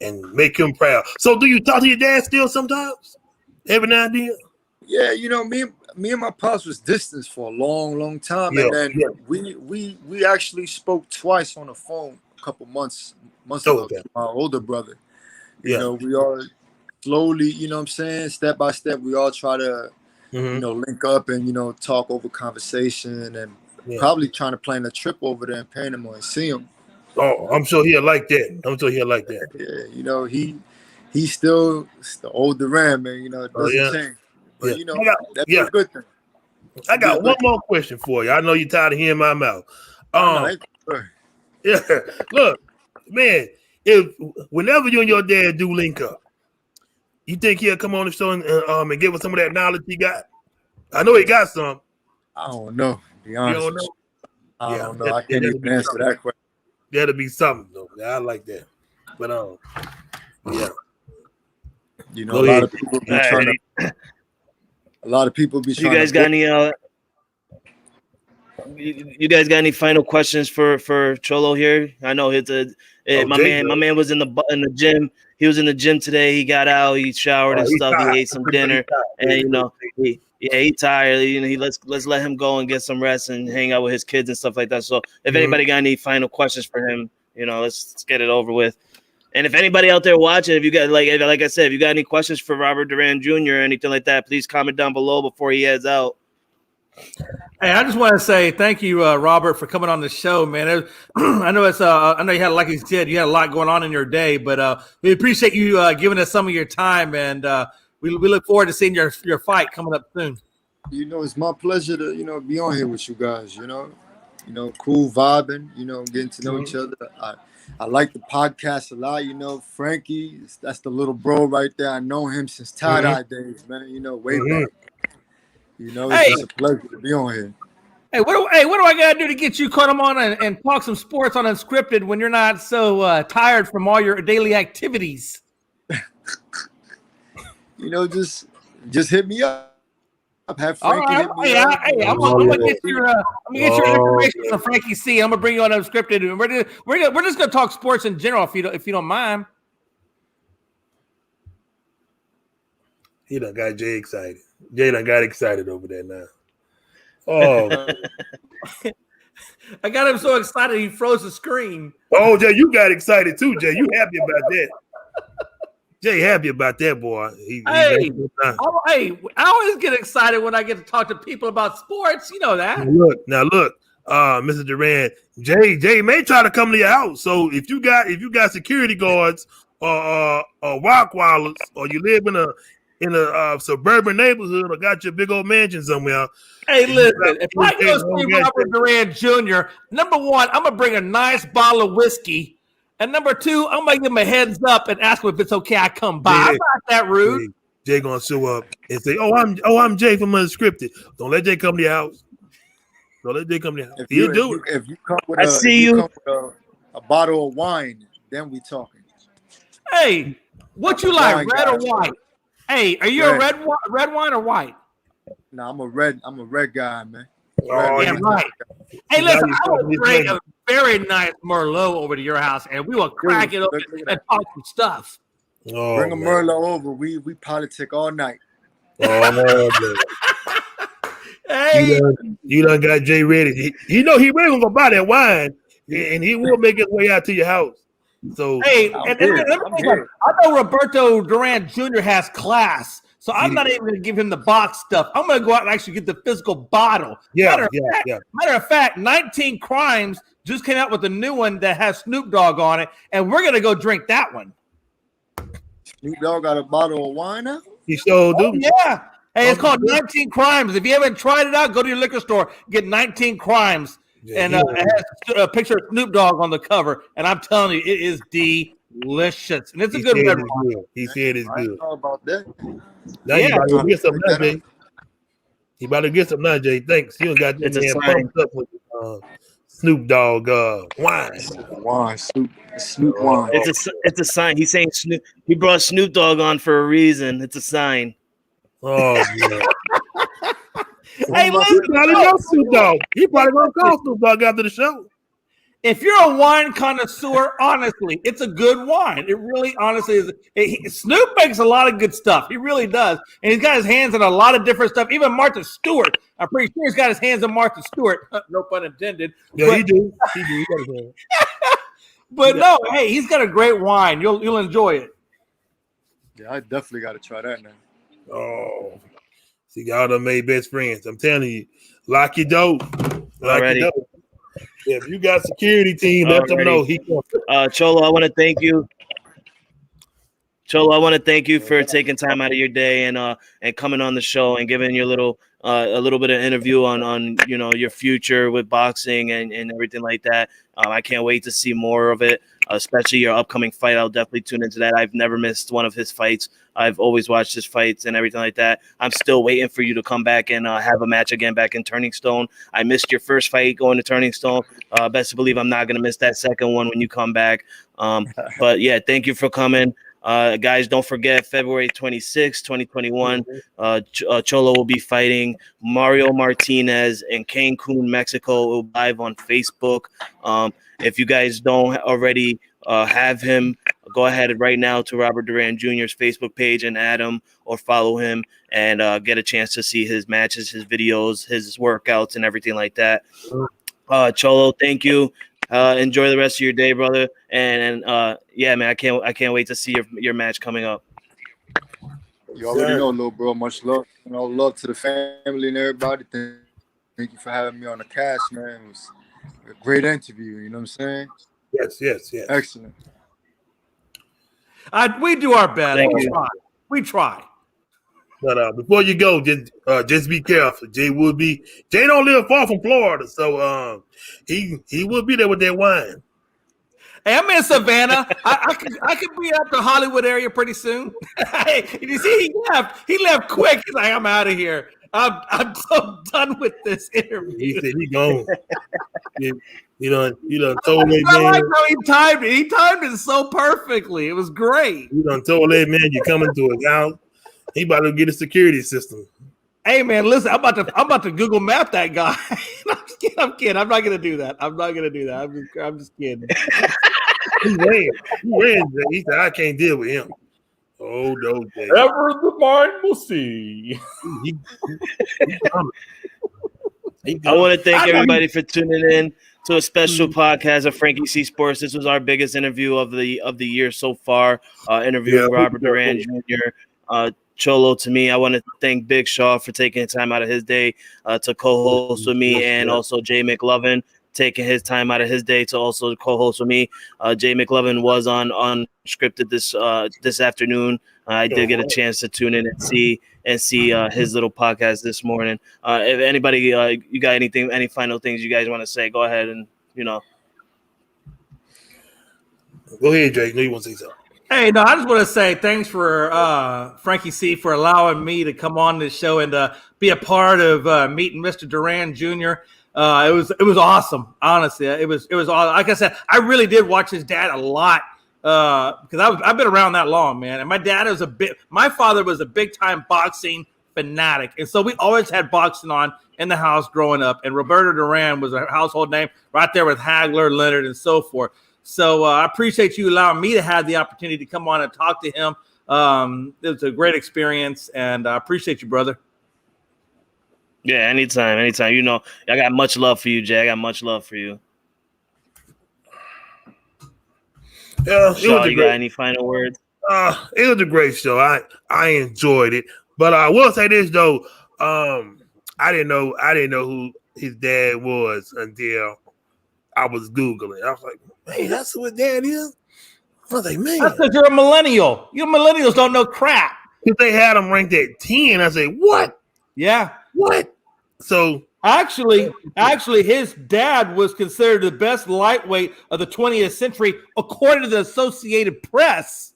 and make him proud. So, do you talk to your dad still sometimes? Every now and then? Yeah, me and my pops was distanced for a long, long time, Yeah, and then we actually spoke twice on the phone a couple months ago Okay. to my older brother. Yeah. We all slowly, what I'm saying, step by step, we all try to, link up and talk over conversation, and probably trying to plan a trip over there in Panama and see him. Oh, I'm sure he'll like that. Yeah, he's still the old Duran, man. It doesn't change. But that'd be a good thing. I got one more question for you. I know you're tired of hearing my mouth. Yeah, look, man. If whenever you and your dad do link up, you think he'll come on the show and give us some of that knowledge he got? I know he got some. I don't know. To be honest, you don't know? I don't know. I can't even answer that question. That'll be something though. Yeah, I like that. But yeah. A lot of people be trying to. A lot of people be trying. You guys got any? You guys got any final questions for Cholo here? I know my man was in the gym. He was in the gym today. He got out. He showered and stuff. He ate some dinner, and he tired. Let's let him go and get some rest and hang out with his kids and stuff like that. So if anybody got any final questions for him, let's get it over with. And if anybody out there watching, if you got like I said, if you got any questions for Robert Duran Jr. or anything like that, please comment down below before he heads out. Hey, I just want to say thank you, Robert, for coming on the show, man. I know I know you had, like you said, you had a lot going on in your day, but we appreciate you giving us some of your time, and we look forward to seeing your fight coming up soon. It's my pleasure to be on here with you guys. Cool vibing. Getting to know each other. I like the podcast a lot. Frankie, that's the little bro right there. I know him since tie-dye days, man. Way back. It's just a pleasure to be on here. Hey, what do I gotta do to get you come on and talk some sports on Unscripted when you're not so tired from all your daily activities? Just hit me up. Have Frankie hit me up. I'm gonna get your information from Frankie C. I'm gonna bring you on Unscripted, and we're just gonna talk sports in general if you don't mind. He done got Jay excited. Jay done got excited over there now. Oh, I got him so excited he froze the screen. Oh, Jay, you got excited too, Jay. You happy about that? Jay happy about that, boy. I always get excited when I get to talk to people about sports. You know that. Now look, Mr. Duran, Jay may try to come to your house. So if you got security guards or rock wallers, or you live in a suburban neighborhood or got your big old mansion somewhere. Hey, listen, if I go see Robert Duran Jr., number one, I'm gonna bring a nice bottle of whiskey. And number two, I'm gonna give him a heads up and ask him if it's okay I come by. I'm not that rude. Jay gonna show up and say, I'm Jay from Unscripted. Don't let Jay come to your house. Don't let Jay come to your house. He'll do it. If you come with a bottle of wine, then we talking. Hey, what you like, red or white? Hey, are you a red wine or white? No, I'm a red guy, man. Right. Hey, listen, I will bring a very nice Merlot over to your house, and we will crack it open and talk some stuff. Bring a Merlot over. We politic all night. Oh man. Hey, you done got Jay ready. He really gonna go buy that wine and he will make his way out to your house. So Hey, I'm and here. let me I'm tell you here. something. I know Roberto Duran Jr. has class, so I'm not even going to give him the box stuff. I'm going to go out and actually get the physical bottle. yeah. 19 Crimes just came out with a new one that has Snoop Dogg on it, and we're going to go drink that one. Snoop Dogg got a bottle of wine now. He sure do. Oh, yeah. Hey, it's Oh, called yeah. 19 Crimes. If you haven't tried it out, go to your liquor store, get 19 Crimes. Yeah, And he- it has a picture of Snoop Dogg on the cover. And I'm telling you, it is delicious. And it's a He good said red it's wine. good. He said it's I good. ain't know about that. Now Yeah. you about to get some now, Pick that Jay. He about to get some now, Jay. Thanks. You got It's this a man sign. pumped up with Snoop Dogg wine. Wine, Snoop wine. It's a sign. He's saying Snoop. He brought Snoop Dogg on for a reason. It's a sign. Oh man. Hey, He listen, probably knows Snoop Dogg. He probably gonna call Snoop Dogg after the show. if you're a wine connoisseur, honestly, it's a good wine. It really, honestly is. Snoop makes a lot of good stuff. He really does. And he's got his hands in a lot of different stuff. Even Martha Stewart. I'm pretty sure he's got his hands in Martha Stewart. No pun intended. Yeah, but, he do. He do. He got his hand. But no, hey, he's got a great wine. You'll enjoy it. Yeah, I definitely got to try that now. Oh, see, y'all done made best friends. I'm telling you, lock your door. Lock Already. your door. Yeah, if you got security team, let them Already. know he can. Cholo, I want to thank you. Cholo, I want to thank you for taking time out of your day and coming on the show and giving your a little bit of interview on your future with boxing and everything like that. I can't wait to see more of it, especially your upcoming fight. I'll definitely tune into that. I've never missed one of his fights. I've always watched his fights and everything like that. I'm still waiting for you to come back and have a match again back in Turning Stone. I missed your first fight going to Turning Stone. Best to believe I'm not going to miss that second one when you come back. But yeah, thank you for coming. Guys, don't forget February 26, 2021, Cholo will be fighting Mario Martinez in Cancun, Mexico. It will be live on Facebook. If you guys don't already have him, go ahead right now to Robert Duran Jr.'s Facebook page and add him or follow him and get a chance to see his matches, his videos, his workouts, and everything like that. Cholo, thank you. Enjoy the rest of your day, brother. And yeah, man, I can't wait to see your match coming up. You already know, little bro. Much love. Love to the family and everybody. Thank you for having me on the cast, man. It was a great interview. You know what I'm saying? Yes. Excellent. We do our best. Thank you. We try. But before you go, just be careful. Jay don't live far from Florida, so he will be there with that wine. Hey, I'm in Savannah. I could be up the Hollywood area pretty soon. Hey, you see, he left quick. He's like, I'm out of here. I'm so done with this interview. He said he gone. You know, told that I like man. how he timed it. He timed it so perfectly. It was great. You done told that man you coming to his house. He about to get a security system. Hey man, listen, I'm about to Google Map that guy. I'm kidding. I'm not gonna do that. I'm just kidding. He ran. Jay. He said, I can't deal with him. Oh no, Jay. Ever the mind will see. He coming. I want to thank everybody for tuning in to a special podcast of Frankie C Sports. This was our biggest interview of the year so far. Interviewing Robert Duran Jr. Cholo, to me, I want to thank Big Shaw for taking time out of his day to co-host with me, and also Jay McLovin taking his time out of his day to also co-host with me. Jay McLovin was on Unscripted this afternoon. I did get a chance to tune in and see his little podcast this morning. If anybody, you got any final things you guys want to say, go ahead and Go ahead, Jay. No, you want to say something. Hey, no, I just want to say thanks for Frankie C for allowing me to come on this show and be a part of meeting Mr. Duran Jr. It was awesome, honestly. It was awesome. Like I said, I really did watch his dad a lot because I've been around that long, man. And my father was a big time boxing fanatic, and so we always had boxing on in the house growing up. And Roberto Duran was a household name right there with Hagler, Leonard, and so forth. So I appreciate you allowing me to have the opportunity to come on and talk to him. It was a great experience, and I appreciate you, brother. Yeah, anytime. I got much love for you, Jay. I got much love for you. Shaw, a you got great. any final words? It was a great show. I enjoyed it, but I will say this though. I didn't know who his dad was until I was Googling. I was like, man, that's who his dad is. I was like, man, That's because you're a millennial. You millennials don't know crap. if they had him ranked at 10, I said, what? Yeah. What? So Actually, his dad was considered the best lightweight of the 20th century, according to the Associated Press.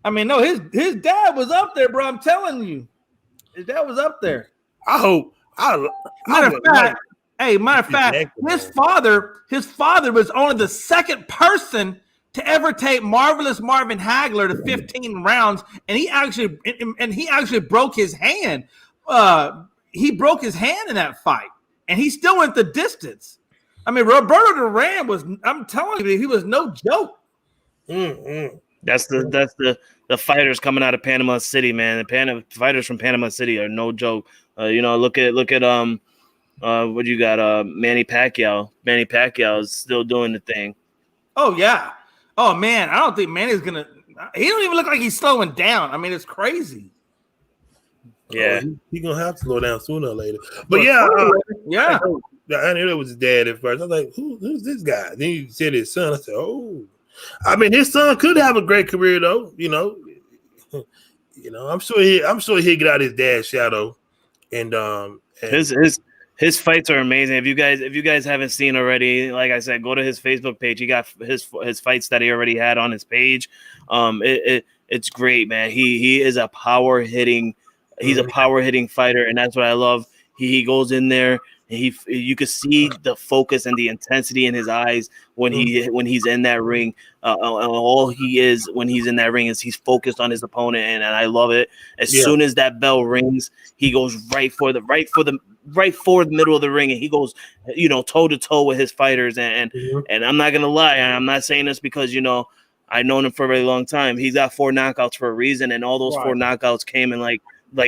I mean, no, his dad was up there, bro. I'm telling you, his dad was up there. I hope. Matter of fact, his father was only the second person to ever take Marvelous Marvin Hagler to 15 rounds, and he actually broke his hand. He broke his hand in that fight, and he still went the distance. I mean, Roberto Duran I'm telling you, he was no joke. Mm-hmm. That's the fighters coming out of Panama City, man. The fighters from Panama City are no joke. Look at what you got? Manny Pacquiao. Manny Pacquiao is still doing the thing. Oh yeah. Oh man, I don't think Manny's gonna. He don't even look like he's slowing down. I mean, it's crazy. Yeah, he's gonna have to slow down sooner or later. But yeah. I knew that was his dad at first. I was like, who's this guy? Then you said his son. I said, oh. I mean, his son could have a great career though. I'm sure he'll get out of his dad's shadow. And his fights are amazing. If you guys haven't seen already, like I said, go to his Facebook page. He got his fights that he already had on his page. It's great, man. He is a power hitting. He's a power hitting fighter, and that's what I love. He goes in there. You could see the focus and the intensity in his eyes when he's in that ring. All he is when he's in that ring is he's focused on his opponent, and I love it. As soon as that bell rings, he goes right for the middle of the ring, and he goes, toe to toe with his fighters. And I'm not gonna lie, I'm not saying this because I've known him for a very long time. He's got 4 knockouts for a reason, and all those 4 knockouts came in like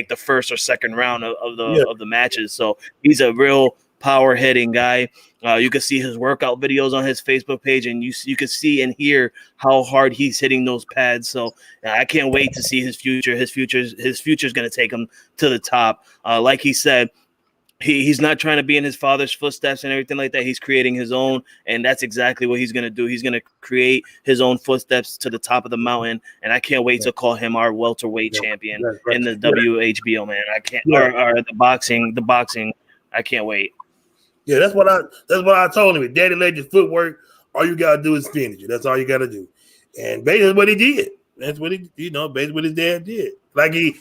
the first or second round of the matches. So he's a real power hitting guy. You can see his workout videos on his Facebook page, and you can see and hear how hard he's hitting those pads. So I can't wait to see his future. His future is going to take him to the top. Like he said, he's not trying to be in his father's footsteps and everything like that. He's creating his own, and that's exactly what he's going to do. He's going to create his own footsteps to the top of the mountain, and I can't wait to call him our welterweight champion in the WHBO, man. I can't or the boxing. I can't wait. Yeah, that's what I told him. If Daddy laid your footwork, all you gotta do is finish it. That's all you gotta do. And basically what he did. That's what basically what his dad did. Like he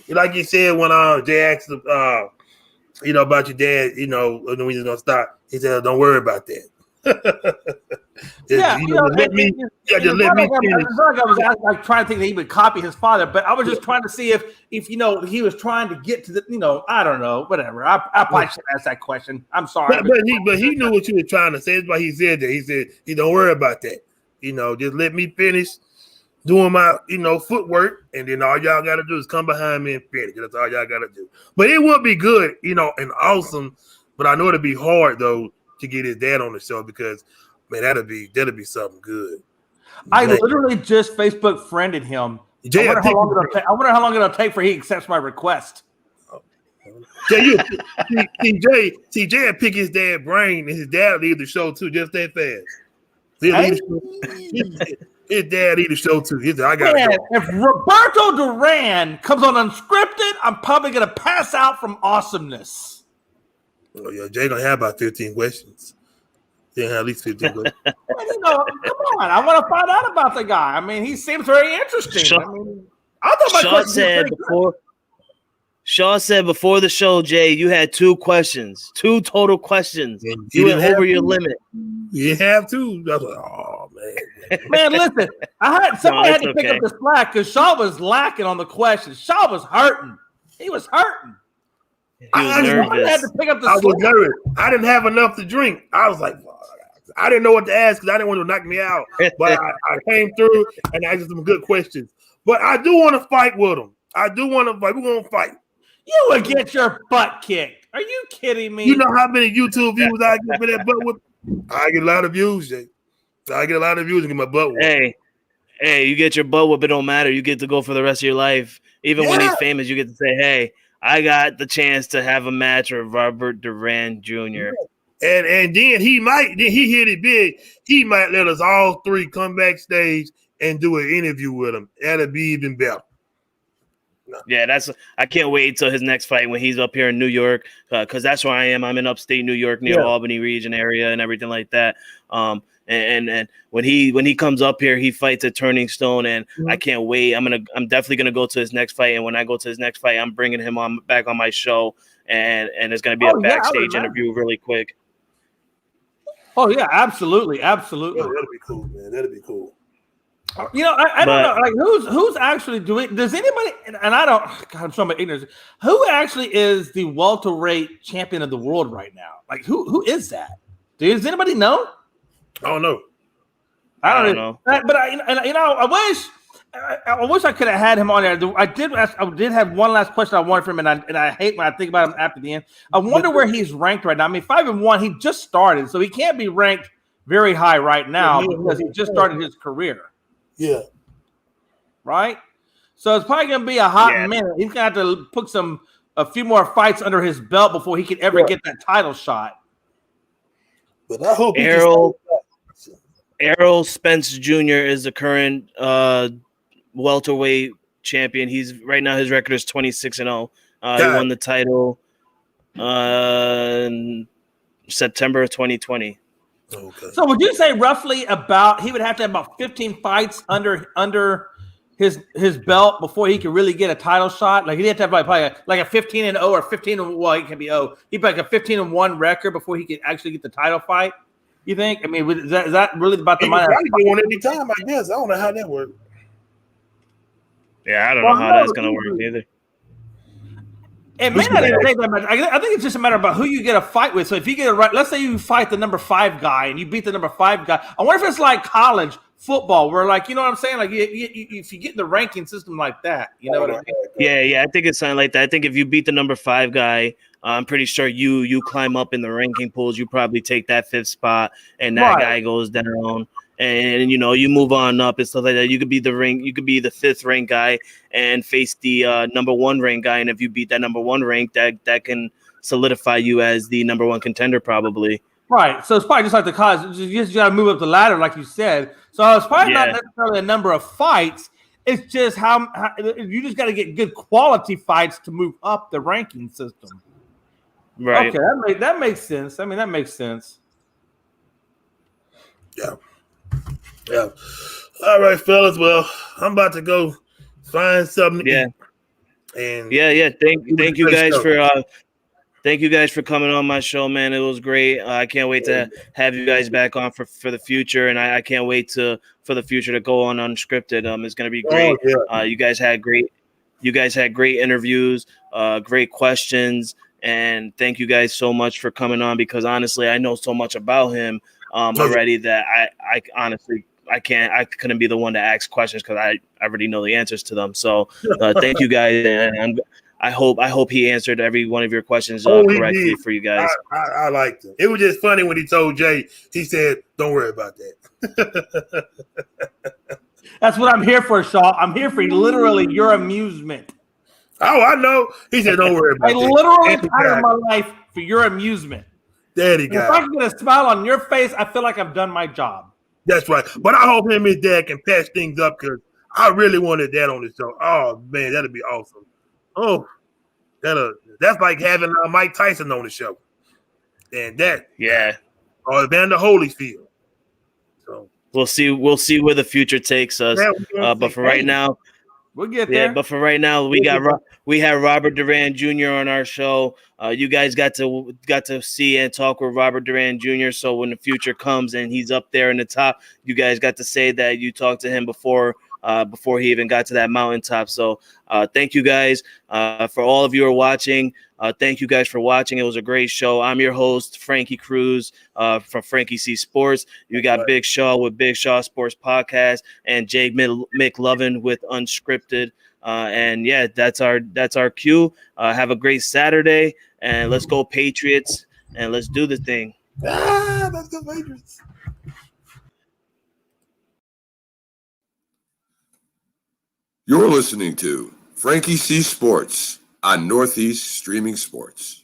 said when Jay asked him, about your dad, when he's gonna stop. He said, "Don't worry about that." Let me finish. I was trying to think that he would copy his father, but I was just trying to see if he was trying to get to the I don't know, whatever. I probably should ask that question. I'm sorry, but he knew what you were trying to say. That's why he said that. He said, "Don't worry about that. Just let me finish doing my footwork, and then all y'all got to do is come behind me and finish. That's all y'all got to do." But it would be good, and awesome. But I know it'd be hard though to get his dad on the show because, man, that'll be something good. I literally just Facebook friended him. I wonder how long it'll take for he accepts my request. Jay, Jay pick his dad's brain, and his dad leave the show too, just that fast. His dad leave the show too. He said, "I got to go." If Roberto Duran comes on Unscripted, I'm probably gonna pass out from awesomeness. Oh yeah, Jay gonna have about 15 questions. They have at least 15 questions. Come on, I want to find out about the guy. I mean, he seems very interesting. Shaw said before the show, Jay, you had 2 questions, 2 total questions. You went over your limit. You have to. I was like, oh man. Man, listen, somebody had to pick up the slack because Shaw was lacking on the questions. Shaw was hurting. He was hurting. I was nervous. I was nervous. I didn't have enough to drink. I was like, I didn't know what to ask because I didn't want to knock me out. But I came through and asked some good questions. But I do want to fight with him. I do want to fight. We're going to fight. You would get your butt kicked. Are you kidding me? You know how many YouTube views I get for that butt whip? I get a lot of views, Jay. I get a lot of views and get my butt whipped. hey, you get your butt whooped, it don't matter. You get to go for the rest of your life. Even when he's Yeah. famous, you get to say, hey, I got the chance to have a match with Robert Duran Jr. And then he hit it big. He might let us all three come backstage and do an interview with him. That'd be even better. Yeah, I can't wait till his next fight when he's up here in New York, because that's where I am. I'm in upstate New York, near Albany region area and everything like that. And when he comes up here, he fights at Turning Stone, and I can't wait. I'm definitely gonna go to his next fight, and when I go to his next fight, I'm bringing him back on my show, and it's gonna be a backstage interview really quick. Oh yeah, absolutely. Yeah, that'd be cool, man. That'd be cool. You know, I don't know, like who's actually doing. Does anybody? And I don't. God, I'm showing my ignorance. Who actually is the welterweight champion of the world right now? Like who is that? Does anybody know? I don't know. I don't know. But I wish I could have had him on there. I did have one last question I wanted from him, and I hate when I think about him after the end. I wonder where he's ranked right now. I mean, 5-1. He just started, so he can't be ranked very high right now because he just started his career. Yeah. Right? So it's probably going to be a hot minute. He's going to have to put a few more fights under his belt before he can ever get that title shot. But I hope Errol Spence Jr. is the current welterweight champion. He's right now, his record is 26-0. He won the title in September of 2020. Okay. So would you say roughly he would have to have about 15 fights under his belt before he could really get a title shot? Like he'd have to have probably like a 15-0 or 15. Well, he can be he'd be like a 15-1 record before he could actually get the title fight. You think? I mean, is that really about the money? He one every time, I guess. I don't know how that works. Yeah, I don't know how that's gonna work either. It may not even take that much. I think it's just a matter about who you get a fight with. So if you get let's say you fight the number 5 guy and you beat the number 5 guy. I wonder if it's like college football, where like, you know what I'm saying? Like if you get in the ranking system like that, you know what I mean? Yeah, I think it's something like that. I think if you beat the number 5 guy, I'm pretty sure you climb up in the ranking pools. You probably take that 5th spot, and that guy goes down. And you move on up and stuff like that. You could be the 5th rank guy and face the number 1 rank guy. And if you beat that number 1 rank, that can solidify you as the number 1 contender, probably. Right. So it's probably just like the college. You just got to move up the ladder, like you said. So it's probably not necessarily a number of fights. It's just how you just got to get good quality fights to move up the ranking system. Right. Okay, that makes sense. I mean, that makes sense. Yeah. Yeah. All right, fellas. Well, I'm about to go find something. Yeah. And Thank you guys for coming on my show, man. It was great. I can't wait to have you guys back on for the future, and I can't wait for the future to go on unscripted. It's going to be great. You guys had great interviews, great questions, and thank you guys so much for coming on, because honestly, I know so much about him already that I honestly I couldn't be the one to ask questions because I already know the answers to them. So thank you guys, and I hope he answered every one of your questions correctly for you guys. I liked it. It was just funny when he told Jay, he said, "Don't worry about that." That's what I'm here for, Shaw. I'm here for literally your amusement. Oh, I know. He said, "Don't worry about that." I literally pattern my life for your amusement. Daddy If I can get a smile on your face, I feel like I've done my job. That's right. But I hope him and his dad can patch things up, because I really wanted that on the show. Oh man, that'd be awesome. Oh, that's like having Mike Tyson on the show, and or Evander Holyfield. So we'll see where the future takes us. But for right now, we'll get there. Yeah, but for right now, we have Robert Duran Jr. on our show. You guys got to see and talk with Robert Duran Jr. So when the future comes and he's up there in the top, you guys got to say that you talked to him before he even got to that mountaintop. So thank you guys for all of you who are watching. Thank you guys for watching. It was a great show. I'm your host, Frankie Cruz from Frankie C Sports. You got Big Shaw with Big Shaw Sports Podcast and Jake McLovin with Unscripted. And yeah, that's our cue. Have a great Saturday, and let's go Patriots, and let's do the thing. Let's go Patriots. You're listening to Frankie C Sports on Northeast Streaming Sports.